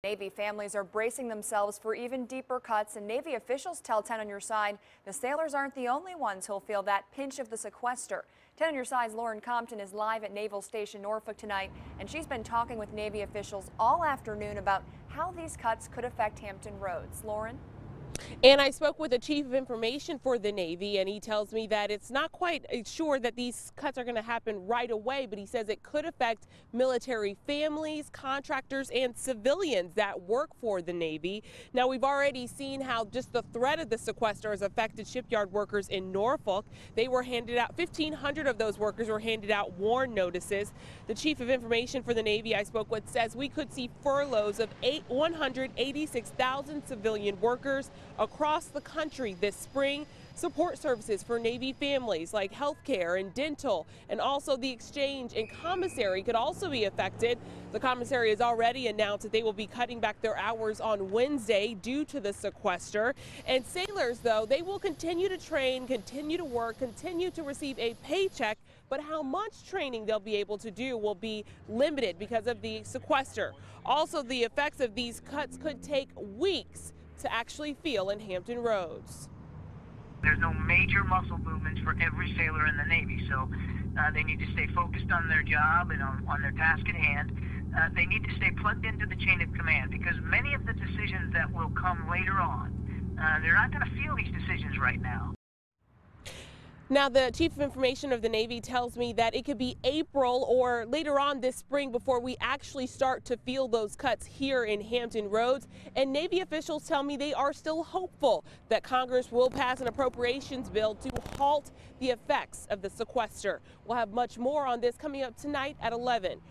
Navy families are bracing themselves for even deeper cuts, and Navy officials tell 10 on your side the sailors aren't the only ones who'll feel that pinch of the sequester. 10 on your side's Lauren Compton is live at Naval Station Norfolk tonight, and she's been talking with Navy officials all afternoon about how these cuts could affect Hampton roads. Lauren? And I spoke with the chief of information for the Navy, and he tells me that it's not quite sure that these cuts are going to happen right away, but he says it could affect military families, contractors, and civilians that work for the Navy. Now, we've already seen how just the threat of the sequester has affected shipyard workers in Norfolk. They were handed out, 1,500 of those workers were handed out warn notices. The chief of information for the Navy I spoke with says we could see furloughs of 186,000 civilian workers across the country this spring. Support services for Navy families like healthcare and dental, and also the exchange and commissary could also be affected. The commissary has already announced that they will be cutting back their hours on Wednesday due to the sequester. And sailors, though, they will continue to train, continue to work, continue to receive a paycheck, but how much training they'll be able to do will be limited because of the sequester. Also, the effects of these cuts could take weeks to actually feel in Hampton roads. There's no major muscle movements for every sailor in the Navy, so they need to stay focused on their job and on their task at hand. They need to stay plugged into the chain of command, because many of the decisions that will come later on, they're not going to feel these decisions right now. Now, the chief of information of the Navy tells me that it could be April or later on this spring before we actually start to feel those cuts here in Hampton roads. And Navy officials tell me they are still hopeful that Congress will pass an appropriations bill to halt the effects of the sequester. We'll have much more on this coming up tonight at 11.